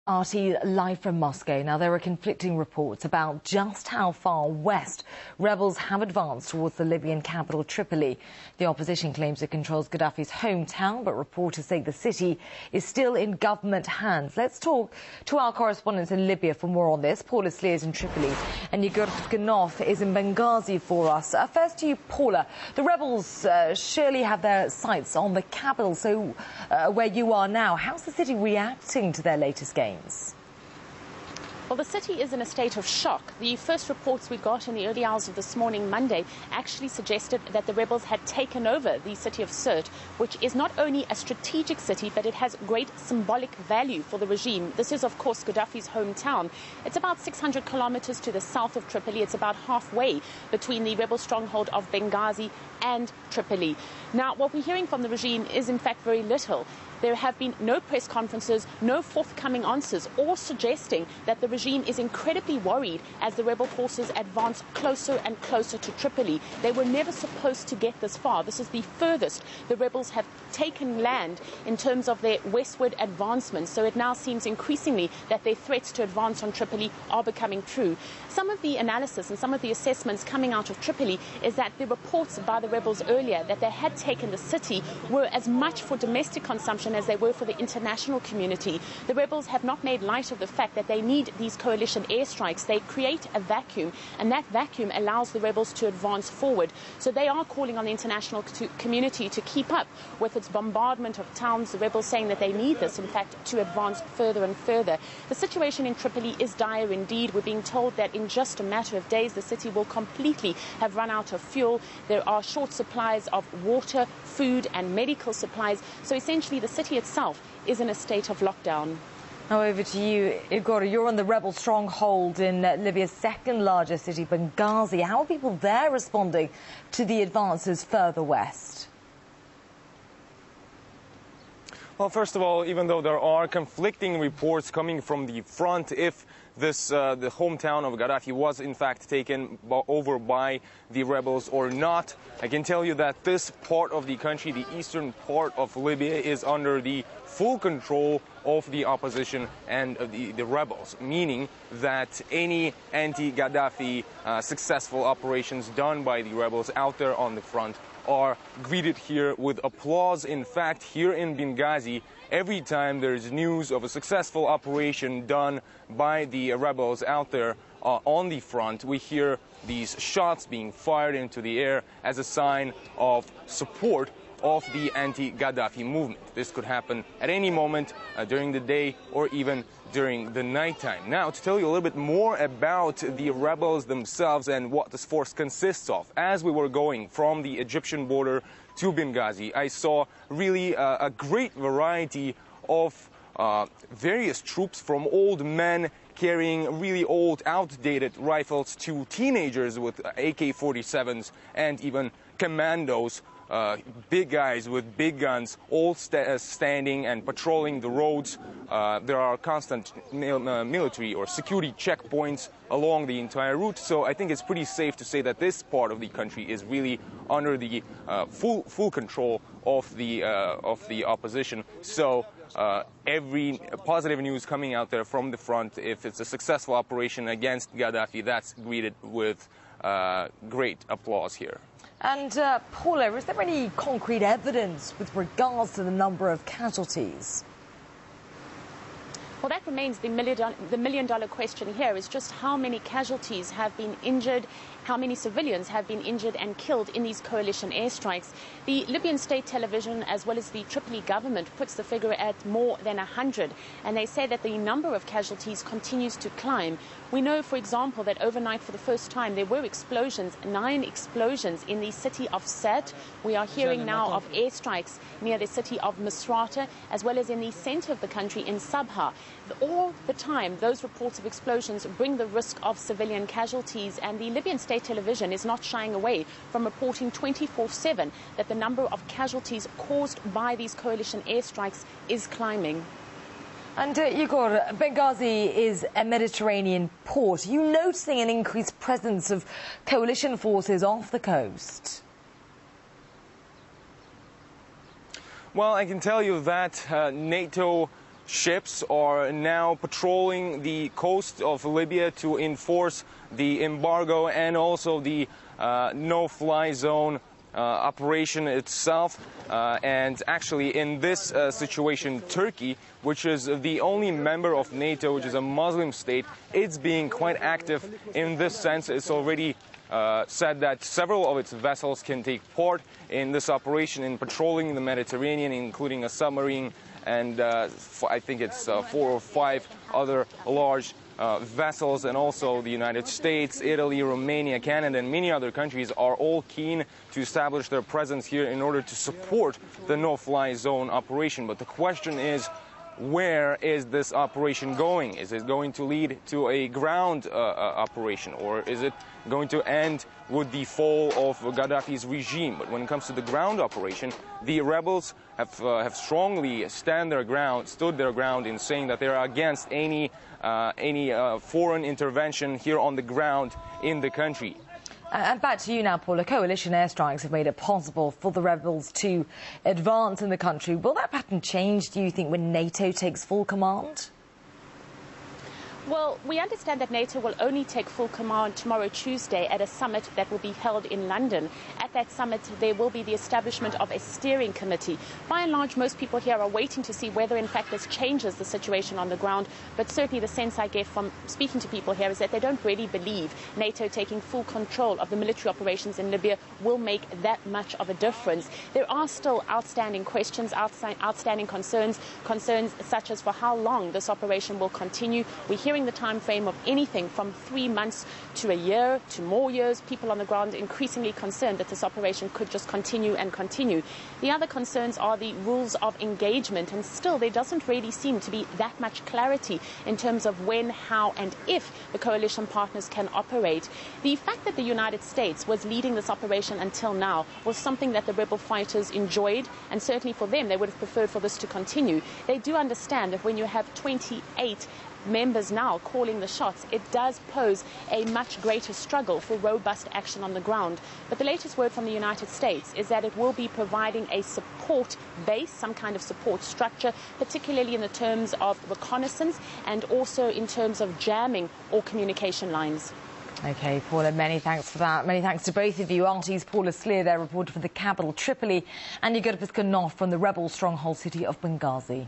RT live from Moscow. Now, there are conflicting reports about just how far west rebels have advanced towards the Libyan capital, Tripoli. The opposition claims it controls Gaddafi's hometown, but reporters say the city is still in government hands. Let's talk to our correspondent in Libya for more on this. Paula Slee is in Tripoli and Igor Ganov is in Benghazi for us. First to you, Paula. The rebels surely have their sights on the capital, so where you are now, how's the city reacting to their latest gains? Well, the city is in a state of shock. The first reports we got in the early hours of this morning, Monday, actually suggested that the rebels had taken over the city of Sirte, which is not only a strategic city, but it has great symbolic value for the regime. This is, of course, Gaddafi's hometown. It's about 600 kilometers to the south of Tripoli. It's about halfway between the rebel stronghold of Benghazi and Tripoli. Now, what we're hearing from the regime is, in fact, very little. There have been no press conferences, no forthcoming answers, all suggesting that the regime is incredibly worried as the rebel forces advance closer and closer to Tripoli. They were never supposed to get this far. This is the furthest the rebels have taken land in terms of their westward advancement. So it now seems increasingly that their threats to advance on Tripoli are becoming true. Some of the analysis and some of the assessments coming out of Tripoli is that the reports by the rebels earlier that they had taken the city were as much for domestic consumption as they were for the international community. The rebels have not made light of the fact that they need these coalition airstrikes. They create a vacuum, and that vacuum allows the rebels to advance forward. So they are calling on the international community to keep up with its bombardment of towns. The rebels saying that they need this, in fact, to advance further and further. The situation in Tripoli is dire indeed. We're being told that in just a matter of days, the city will completely have run out of fuel. There are short supplies of water, food and medical supplies. So essentially, the city itself is in a state of lockdown. Now over to you, Igor. You're on the rebel stronghold in Libya's second largest city, Benghazi. How are people there responding to the advances further west? Well, first of all, even though there are conflicting reports coming from the front, if this the hometown of Gaddafi was in fact taken over by the rebels or not, I can tell you that this part of the country, the eastern part of Libya, is under the full control of the opposition and the rebels, meaning that any anti-Gaddafi successful operations done by the rebels out there on the front are greeted here with applause. In fact, here in Benghazi, every time there's news of a successful operation done by the rebels out there on the front, we hear these shots being fired into the air as a sign of support of the anti-Gaddafi movement. This could happen at any moment during the day or even during the nighttime. Now, to tell you a little bit more about the rebels themselves and what this force consists of, as we were going from the Egyptian border to Benghazi, I saw really a great variety of various troops, from old men carrying really old, outdated rifles to teenagers with AK-47s and even commandos. Big guys with big guns, all standing and patrolling the roads. There are constant military or security checkpoints along the entire route, so I think it's pretty safe to say that this part of the country is really under the full control of the opposition. So every positive news coming out there from the front, if it's a successful operation against Gaddafi, that's greeted with great applause here. And Paula, is there any concrete evidence with regards to the number of casualties? Well, that remains the million-dollar question here, is just how many casualties have been injured, how many civilians have been injured and killed in these coalition airstrikes. The Libyan state television, as well as the Tripoli government, puts the figure at more than 100, and they say that the number of casualties continues to climb. We know, for example, that overnight for the first time there were explosions, 9 explosions in the city of Sirte. We are hearing now of airstrikes near the city of Misrata, as well as in the center of the country in Sabha. All the time, those reports of explosions bring the risk of civilian casualties, and the Libyan state television is not shying away from reporting 24/7 that the number of casualties caused by these coalition airstrikes is climbing. And Igor, Benghazi is a Mediterranean port. Are you noticing an increased presence of coalition forces off the coast? Well, I can tell you that NATO ships are now patrolling the coast of Libya to enforce the embargo and also the no-fly zone operation itself. And actually, in this situation, Turkey, which is the only member of NATO, which is a Muslim state, it's being quite active in this sense. It's already said that several of its vessels can take part in this operation in patrolling the Mediterranean, including a submarine and I think it's 4 or 5 other large vessels. And also the United States, Italy, Romania, Canada, and many other countries are all keen to establish their presence here in order to support the no-fly zone operation. But the question is, where is this operation going? Is it going to lead to a ground operation, or is it going to end with the fall of Gaddafi's regime? But when it comes to the ground operation, the rebels have strongly stood their ground in saying that they are against any foreign intervention here on the ground in the country. And back to you now, Paula. Coalition airstrikes have made it possible for the rebels to advance in the country. Will that pattern change, do you think, when NATO takes full command? Well, we understand that NATO will only take full command tomorrow, Tuesday, at a summit that will be held in London. At that summit, there will be the establishment of a steering committee. By and large, most people here are waiting to see whether, in fact, this changes the situation on the ground. But certainly the sense I get from speaking to people here is that they don't really believe NATO taking full control of the military operations in Libya will make that much of a difference. There are still outstanding questions, outstanding concerns such as for how long this operation will continue. We're hearing the time frame of anything from 3 months to a year to more years. People on the ground increasingly concerned that this operation could just continue and continue. The other concerns are the rules of engagement, and still there doesn't really seem to be that much clarity in terms of when, how and if the coalition partners can operate. The fact that the United States was leading this operation until now was something that the rebel fighters enjoyed, and certainly for them they would have preferred for this to continue. They do understand that when you have 28 members now calling the shots, it does pose a much greater struggle for robust action on the ground. But the latest word from the United States is that it will be providing a support base, some kind of support structure, particularly in the terms of reconnaissance and also in terms of jamming all communication lines. OK, Paula, many thanks for that. Many thanks to both of you. RT's Paula Sleer there, reporter for the capital, Tripoli, and Gaddafi from the rebel stronghold city of Benghazi.